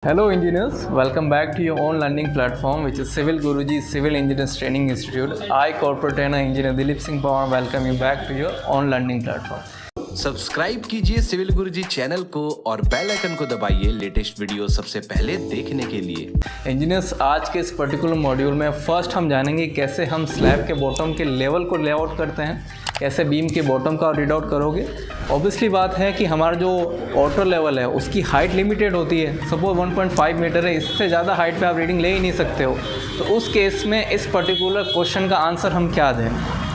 Hello engineers, welcome back to your own learning platform which is Civil Guruji Civil Engineers Training Institute. I corporate trainer engineer Dilip Singh Pawar welcome you back to your own learning platform. Subscribe कीजिए civil गुरुजी channel को और bell icon को दबाइए latest video सबसे पहले देखने के लिए। इंजीनियर्स, आज के इस पर्टिकुलर मॉड्यूल में फर्स्ट हम जानेंगे कैसे हम स्लैब के बॉटम के लेवल को लेआउट करते हैं, कैसे बीम के बॉटम का रीड आउट करोगे। ऑब्वियसली बात है कि हमारा जो ऑटो लेवल है उसकी हाइट लिमिटेड होती है, सपोज 1.5 मीटर है, इससे ज़्यादा हाइट पे आप रीडिंग ले ही नहीं सकते हो। तो उस केस में इस पर्टिकुलर क्वेश्चन का आंसर हम क्या दें,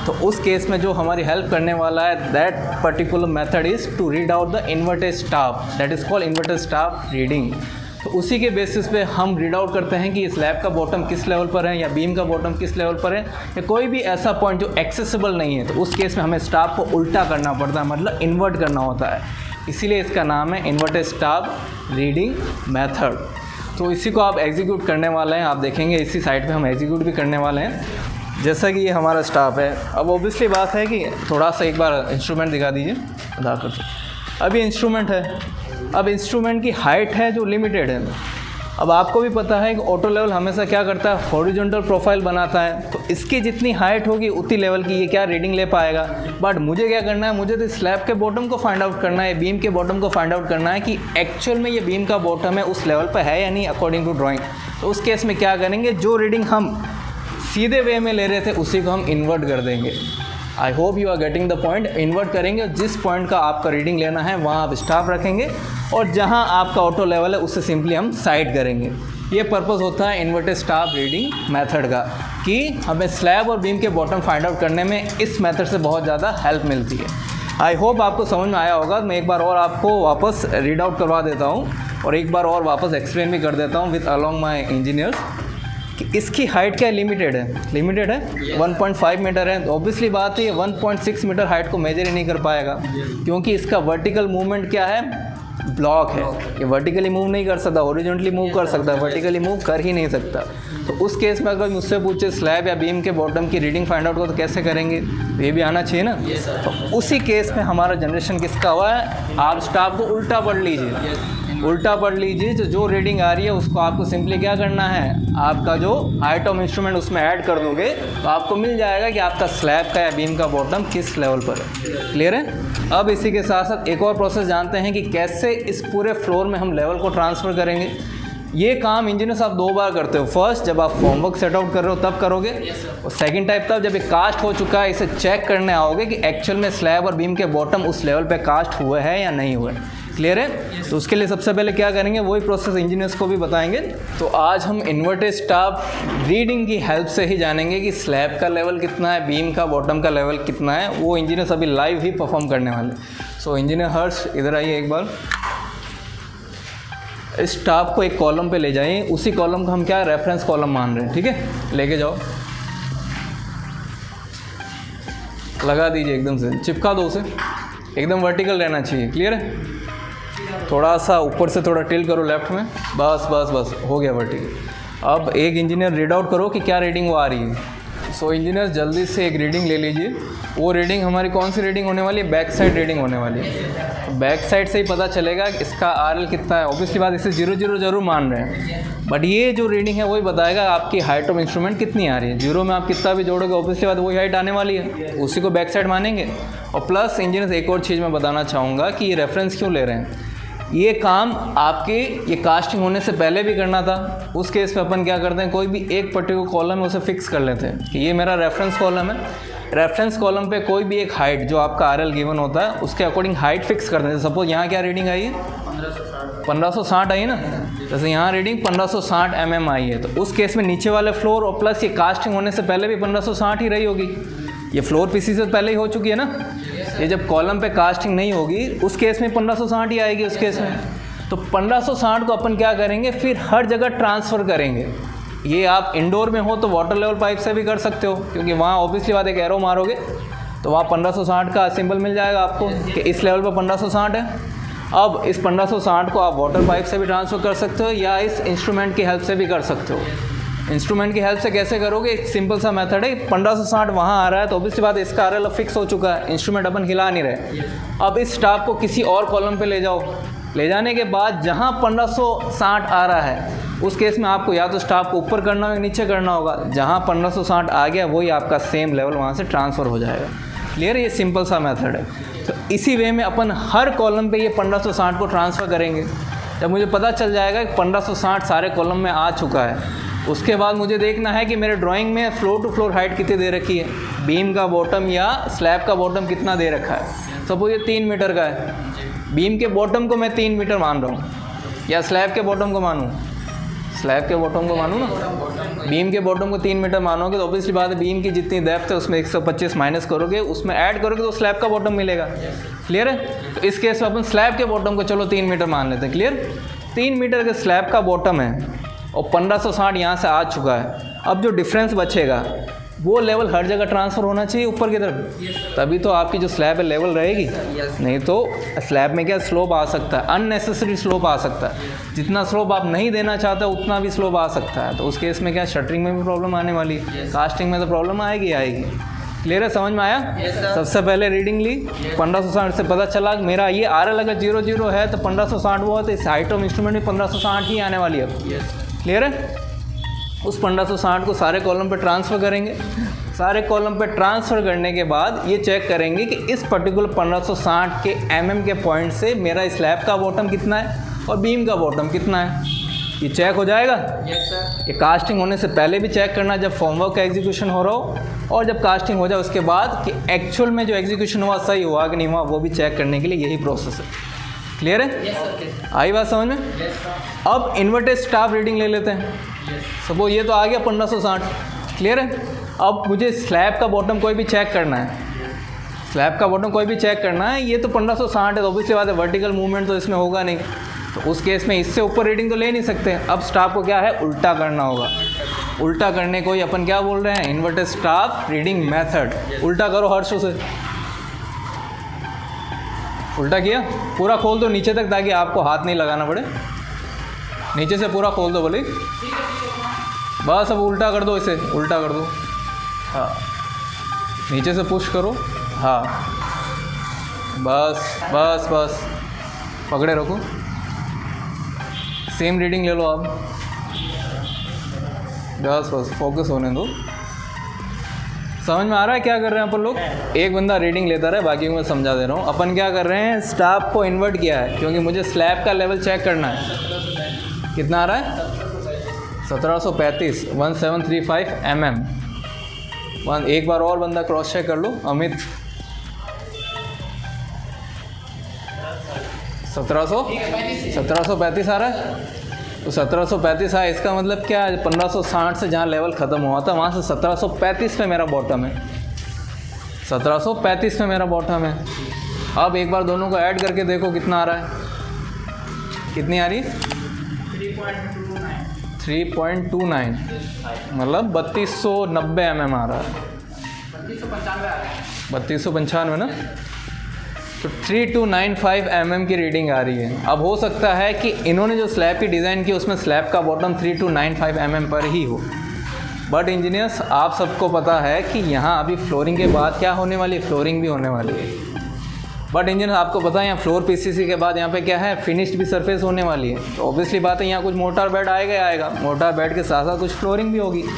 तो उस केस में जो हमारी हेल्प करने वाला है that particular method is to read out the inverted staff, that is called inverted staff reading. तो उसी के बेसिस पे हम रीड आउट करते हैं कि स्लैब का बॉटम किस लेवल पर है या बीम का बॉटम किस लेवल पर है या कोई भी ऐसा पॉइंट जो एक्सेसिबल नहीं है। तो उस केस में हमें स्टाफ को उल्टा करना पड़ता है, मतलब इन्वर्ट करना होता है, इसीलिए इसका नाम है इन्वर्टेड स्टाफ रीडिंग मेथड। तो इसी को आप एग्जीक्यूट करने वाले हैं, आप देखेंगे इसी साइड पे हम एग्जीक्यूट भी करने वाले हैं। जैसा कि ये हमारा स्टाफ है, अब ऑब्वियसली बात है कि थोड़ा सा एक बार इंस्ट्रूमेंट दिखा दीजिए अदा कर सकते। अब ये इंस्ट्रूमेंट है, अब इंस्ट्रूमेंट की हाइट है जो लिमिटेड है। अब आपको भी पता है कि ऑटो लेवल हमेशा क्या करता है, हॉरिजॉन्टल प्रोफाइल बनाता है, तो इसकी जितनी हाइट होगी उतनी लेवल की ये क्या रीडिंग ले पाएगा। बट मुझे क्या करना है, मुझे तो स्लैब के बॉटम को फाइंड आउट करना है, बीम के बॉटम को फाइंड आउट करना है कि एक्चुअल में ये बीम का बॉटम है उस लेवल पर है या नहीं अकॉर्डिंग टू ड्राइंग। तो उस केस में क्या करेंगे, जो रीडिंग हम सीधे वे में ले रहे थे उसी को हम इन्वर्ट कर देंगे। I hope you are getting the point. Invert करेंगे, जिस पॉइंट का आपका रीडिंग लेना है वहाँ आप स्टाफ रखेंगे और जहाँ आपका ऑटो लेवल है उससे सिंपली हम साइड करेंगे। ये पर्पस होता है इन्वर्टेड स्टाफ रीडिंग मेथड का, कि हमें स्लैब और बीम के बॉटम फाइंड आउट करने में इस मेथड से बहुत ज़्यादा हेल्प मिलती है। आई होप आपको समझ में आया होगा। मैं एक बार और आपको वापस रीड आउट करवा देता हूँ और एक बार और वापस एक्सप्लेन भी कर देता हूँ विद अलॉन्ग माई इंजीनियर्स। इसकी हाइट क्या लिमिटेड है, लिमिटेड है 1.5 मीटर है। तो ऑब्वियसली बात है ये 1.6 मीटर हाइट को मेजर ही नहीं कर पाएगा, क्योंकि इसका वर्टिकल मूवमेंट क्या है, ब्लॉक है। ये वर्टिकली मूव नहीं कर सकता, हॉरिजॉन्टली मूव कर सकता है, वर्टिकली मूव कर ही नहीं सकता। तो उस केस में अगर मुझसे पूछे स्लैब या बीम के बॉटम की रीडिंग फाइंड आउट को तो कैसे करेंगे, तो ये भी आना चाहिए ना। तो उसी केस में हमारा जनरेशन किसका हुआ है, आप स्टाफ को उल्टा पढ़ लीजिए, उल्टा पढ़ लीजिए। तो जो रीडिंग आ रही है उसको आपको सिंपली क्या करना है, आपका जो हाइट ऑफ इंस्ट्रूमेंट उसमें ऐड कर दोगे तो आपको मिल जाएगा कि आपका स्लैब का या बीम का बॉटम किस लेवल पर है। क्लियर है। अब इसी के साथ साथ एक और प्रोसेस जानते हैं कि कैसे इस पूरे फ्लोर में हम लेवल को ट्रांसफ़र करेंगे। ये काम इंजीनियर्स आप 2 बार करते हो। फर्स्ट जब आप फॉर्मवर्क सेट आउट कर रहे हो तब करोगे, और सेकंड टाइप तब जब ये कास्ट हो चुका है, इसे चेक करने आओगे कि एक्चुअल में स्लैब और बीम के बॉटम उस लेवल पे कास्ट हुए हैं या नहीं हुए। क्लियर है। तो उसके लिए सबसे पहले क्या करेंगे, वही प्रोसेस इंजीनियर्स को भी बताएंगे। तो आज हम इन्वर्टेड स्टाफ रीडिंग की हेल्प से ही जानेंगे कि स्लैब का लेवल कितना है, बीम का बॉटम का लेवल कितना है। वो इंजीनियर्स अभी लाइव ही परफॉर्म करने वाले। सो इंजीनियर हर्ष इधर आइए एक बार। इस स्टाफ को एक कॉलम पे ले जाइए, उसी कॉलम को हम क्या रेफरेंस कॉलम मान रहे हैं, ठीक है। लेके जाओ, लगा दीजिए, एकदम से चिपका दो उसे, एकदम वर्टिकल रहना चाहिए। क्लियर है। थोड़ा सा ऊपर से थोड़ा टिल्ट करो लेफ्ट में, बस बस बस हो गया वर्टिकल। अब एक इंजीनियर रीड आउट करो कि क्या रीडिंग वो आ रही है। सो इंजीनियर जल्दी से एक रीडिंग ले लीजिए। वो रीडिंग हमारी कौन सी रीडिंग होने वाली है, बैक साइड रीडिंग होने वाली है। बैक साइड से ही पता चलेगा कि इसका RL कितना है। ऑब्वियसली बात, इसे 0 0 जरूर मान रहे हैं, बट ये जो रीडिंग है वही बताएगा आपकी हाइट ऑफ इंस्ट्रूमेंट कितनी आ रही है। 0 में आप कितना भी जोड़ोगे ऑब्वियसली बात वही हाइट आने वाली है, उसी को बैक साइड मानेंगे। और प्लस इंजीनियर एक और चीज़ मैं बताना चाहूँगा कि ये रेफरेंस क्यों ले रहे हैं। ये काम आपके ये कास्टिंग होने से पहले भी करना था। उस केस में अपन क्या करते हैं, कोई भी एक पर्टिकुलर कॉलम में उसे फिक्स कर लेते हैं कि ये मेरा रेफरेंस कॉलम है। रेफरेंस कॉलम पे कोई भी एक हाइट जो आपका RL गिवन होता है उसके अकॉर्डिंग हाइट फिक्स कर देते हैं। सपोज यहाँ क्या रीडिंग आई है, 1560 आई है ना। जैसे यहाँ रीडिंग 1560 mm आई है, तो उस केस में नीचे वाले फ्लोर और प्लस ये कास्टिंग होने से पहले भी 1560 ही रही होगी। ये फ्लोर पीसी से पहले ही हो चुकी है ना। ये जब कॉलम पे कास्टिंग नहीं होगी उस केस में 1560 ही आएगी उस केस में। तो 1560 को अपन क्या करेंगे, फिर हर जगह ट्रांसफ़र करेंगे। ये आप इंडोर में हो तो वाटर लेवल पाइप से भी कर सकते हो, क्योंकि वहाँ ऑब्वियसली बात एक एरो मारोगे तो वहाँ 1560 का सिंबल मिल जाएगा आपको कि इस लेवल पर 1560 है। अब इस 1560 को आप वाटर पाइप से भी ट्रांसफ़र कर सकते हो या इस इंस्ट्रूमेंट की हेल्प से भी कर सकते हो। इंस्ट्रूमेंट की हेल्प से कैसे करोगे, एक सिंपल सा मेथड है। 1560 वहाँ आ रहा है तो ऑब्वियसली बात इसका RL फिक्स हो चुका है, इंस्ट्रूमेंट अपन हिला नहीं रहे। अब इस स्टाफ को किसी और कॉलम पे ले जाओ, ले जाने के बाद जहाँ 1560 आ रहा है उस केस में आपको या तो स्टाफ को ऊपर करना होगा, नीचे करना होगा। जहाँ 1560 आ गया वही आपका सेम लेवल वहाँ से ट्रांसफ़र हो जाएगा। क्लियर है? ये सिंपल सा मेथड है। तो इसी वे में अपन हर कॉलम पे ये 1560 को ट्रांसफ़र करेंगे। जब मुझे पता चल जाएगा कि 1560 सारे कॉलम में आ चुका है, उसके बाद मुझे देखना है कि मेरे ड्राइंग में फ्लोर टू फ्लोर हाइट कितनी दे रखी है, बीम का बॉटम या स्लैब का बॉटम कितना दे रखा है। सपोज ये 3 मीटर का है, बीम के बॉटम को मैं 3 मीटर मान रहा हूँ, या स्लैब के बॉटम को मानूँ? स्लैब के बॉटम को मानूँ ना। बीम के बॉटम को 3 मीटर मानोगे तो ऑब्वियसली बात है बीम की जितनी डेप्थ है उसमें 125 माइनस करोगे, उसमें ऐड करोगे तो स्लैब का बॉटम मिलेगा। क्लियर है? तो इस केस में अपन स्लैब के बॉटम को चलो 3 मीटर मान लेते हैं। क्लियर? 3 मीटर के स्लैब का बॉटम है और 1560 यहाँ से आ चुका है। अब जो डिफरेंस बचेगा वो लेवल हर जगह ट्रांसफ़र होना चाहिए ऊपर की तरफ, तभी तो आपकी जो स्लैब है लेवल रहेगी। नहीं तो स्लैब में क्या स्लोप आ सकता है, अननेसेसरी स्लोप आ सकता है। जितना स्लोप आप नहीं देना चाहते उतना भी स्लोप आ सकता है। तो उस केस में क्या शटरिंग में भी प्रॉब्लम आने वाली है, कास्टिंग में तो प्रॉब्लम आएगी आएगी। क्लियर है? समझ में आया? सबसे पहले रीडिंग ली, 1560 से पता चला मेरा ये RL अगर 00 है तो 1560 वो है, तो इस हाइट ऑफ इंस्ट्रूमेंट में 1560 ही आने वाली है। क्लियर है? उस 1560 को सारे कॉलम पे ट्रांसफ़र करेंगे। सारे कॉलम पे ट्रांसफ़र करने के बाद ये चेक करेंगे कि इस पर्टिकुलर 1560 के mm के पॉइंट से मेरा स्लैब का बॉटम कितना है और बीम का बॉटम कितना है। ये चेक हो जाएगा। ये कास्टिंग होने से पहले भी चेक करना जब फॉर्मवर्क का एग्जीक्यूशन हो रहा हो, और जब कास्टिंग हो जाए उसके बाद कि एक्चुअल में जो एग्जीक्यूशन हुआ सही हुआ कि नहीं हुआ, वो भी चेक करने के लिए यही प्रोसेस है। क्लियर है? आई बात समझ में? अब इन्वर्टेड स्टाफ रीडिंग ले लेते हैं। सपोज ये तो आ गया 1560। क्लियर है? अब मुझे स्लैब का बॉटम कोई भी चेक करना है, स्लैब का बॉटम कोई भी चेक करना है। ये तो 1560 है तो ऑब्वियसली बात है वर्टिकल मूवमेंट तो इसमें होगा नहीं, तो उस केस में इससे ऊपर रीडिंग तो ले नहीं सकते। अब स्टाफ को क्या है, उल्टा करना होगा। उल्टा करने को ही अपन क्या बोल रहे हैं, इन्वर्टेड स्टाफ रीडिंग मेथड। उल्टा करो हर्षों से, उल्टा किया, पूरा खोल दो नीचे तक ताकि आपको हाथ नहीं लगाना पड़े। नीचे से पूरा खोल दो बोले, बस अब उल्टा कर दो, इसे उल्टा कर दो। हाँ, नीचे से पुश करो। हाँ, बस बस बस, पकड़े रखो। सेम रीडिंग ले लो आप, बस बस फोकस होने दो। समझ में आ रहा है क्या कर रहे हैं अपन लोग? एक बंदा रीडिंग लेता रहे, बाकी को मैं समझा दे रहा हूँ। अपन क्या कर रहे हैं, स्टाफ को इन्वर्ट किया है क्योंकि मुझे स्लैब का लेवल चेक करना है। कितना आ रहा है? 1735, 1735 mm। एक बार और बंदा क्रॉस चेक कर लो, अमित। 1735 आ रहा है, तो 1735 है। इसका मतलब क्या है, 1560 से जहाँ लेवल ख़त्म हुआ था वहाँ से 1735 पे मेरा बॉटम है। 1735 पे मेरा बॉटम है। अब एक बार दोनों को ऐड करके देखो कितना आ रहा है, कितनी आ रही है? 3.29, मतलब 3290 mm आ रहा है। 3295 ना, तो 3295 mm की रीडिंग आ रही है। अब हो सकता है कि इन्होंने जो स्लैब की डिज़ाइन की उसमें स्लैब का बॉटम 3295 mm पर ही हो, बट इंजीनियर्स आप सबको पता है कि यहाँ अभी फ्लोरिंग के बाद क्या होने वाली है, फ्लोरिंग भी होने वाली है। बट इंजीनियर्स आपको पता है यहाँ फ्लोर पीसीसी के बाद यहाँ पे क्या है, फिनिश्ड भी सरफेस होने वाली है। तो ऑब्वियसली बात है यहाँ कुछ मोटार बेड आएगा ही आएगा, मोटार बेड के साथ साथ कुछ फ्लोरिंग भी होगी। तो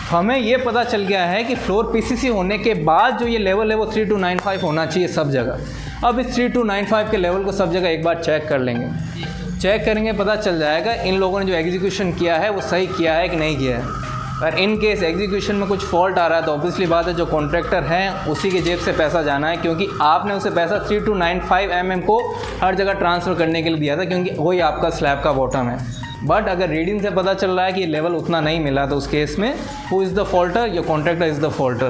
हमें ये पता चल गया है कि फ्लोर पीसीसी होने के बाद जो ये लेवल है वो 3295 होना चाहिए सब जगह। अब इस 3295 के लेवल को सब जगह एक बार चेक कर लेंगे। चेक करेंगे, पता चल जाएगा इन लोगों ने जो एग्जीक्यूशन किया है वो सही किया है कि नहीं किया है। पर इन केस एग्जीक्यूशन में कुछ फॉल्ट आ रहा है तो ऑब्वियसली बात है जो कॉन्ट्रैक्टर हैं उसी के जेब से पैसा जाना है, क्योंकि आपने उसे पैसा 3295 mm को हर जगह ट्रांसफ़र करने के लिए दिया था, क्योंकि वही आपका स्लैब का बॉटम है। बट अगर रीडिंग से पता चल रहा है कि लेवल उतना नहीं मिला तो उस केस में हु इज़ द फॉल्टर, या कॉन्ट्रैक्टर इज़ द फॉल्टर।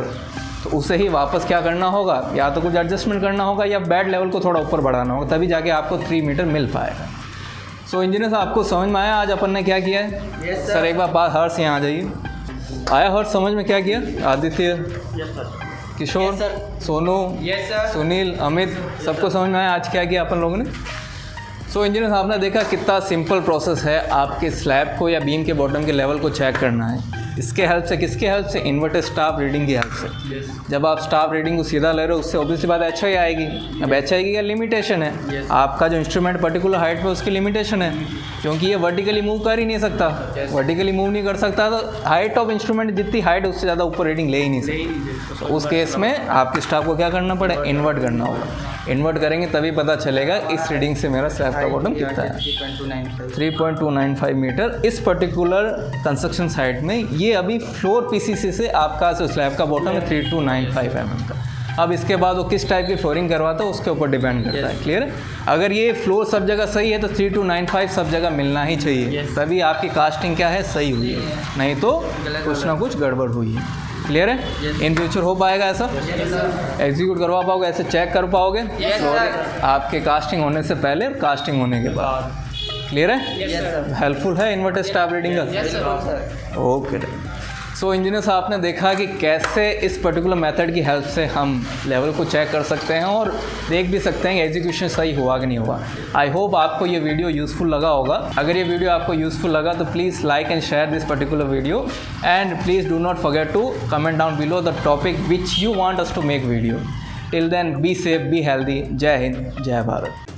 तो उसे ही वापस क्या करना होगा, या तो कुछ एडजस्टमेंट करना होगा या बैड लेवल को थोड़ा ऊपर बढ़ाना होगा, तभी जाके आपको 3 मीटर मिल पाएगा। सो इंजीनियर साहब आपको समझ में आया आज अपन ने क्या किया है? yes, सर एक बार बात हर्ष यहाँ आ जाइए। आया हर्ष समझ में क्या किया? आदित्य, किशोर, सोनू, सुनील, अमित, सबको समझ में आया आज क्या किया अपन लोगों ने? सो इंजीनियर साहब ने देखा कितना सिंपल प्रोसेस है आपके स्लैब को या बीम के बॉटम के लेवल को चेक करना है। इसके हेल्प से, किसके हेल्प से? इन्वर्टेड स्टाफ रीडिंग की हेल्प से। जब आप स्टाफ रीडिंग को सीधा ले रहे हो उससे ऑब्वियसली बात एच आई आएगी। अब एच आई की क्या लिमिटेशन है? आपका जो इंस्ट्रूमेंट पर्टिकुलर हाइट पे उसकी लिमिटेशन है, क्योंकि ये वर्टिकली मूव कर ही नहीं सकता। वर्टिकली मूव नहीं कर सकता तो हाइट ऑफ इंस्ट्रूमेंट जितनी हाइट उससे ज़्यादा ऊपर रीडिंग ले ही नहीं सकता। तो उस केस में आपके स्टाफ को क्या करना पड़े? इन्वर्ट करना होगा। इन्वर्ट करेंगे तभी पता चलेगा इस रीडिंग से मेरा स्लैब का बॉटम कितना है। 3.295 मीटर इस पर्टिकुलर कंस्ट्रक्शन साइट में। ये अभी फ्लोर पीसीसी से आपका जो स्लैब का बॉटम है 3295 mm का। अब इसके बाद वो किस टाइप की फ्लोरिंग करवाता है उसके ऊपर डिपेंड करता है। क्लियर है? अगर ये फ्लोर सब जगह सही है तो 3295 सब जगह मिलना ही चाहिए, तभी आपकी कास्टिंग क्या है? सही हुई है, नहीं तो कुछ ना कुछ गड़बड़ हुई है। क्लियर है? इन फ्यूचर हो पाएगा ऐसा? एग्जीक्यूट करवा पाओगे, ऐसे चेक कर पाओगे आपके कास्टिंग होने से पहले और कास्टिंग होने के बाद। क्लियर है? हेल्पफुल है इन्वर्टेड स्टाफ रीडिंग का? ओके। सो इंजीनियर्स, आपने देखा कि कैसे इस पर्टिकुलर मेथड की हेल्प से हम लेवल को चेक कर सकते हैं और देख भी सकते हैं कि एग्जीक्यूशन सही हुआ कि नहीं हुआ। आई होप आपको ये वीडियो यूज़फुल लगा होगा। अगर ये वीडियो आपको यूज़फुल लगा तो please like and share this particular video and please do not forget to comment down below the topic which you want us to make video. Till then be safe, be healthy. जय हिंद, जय भारत।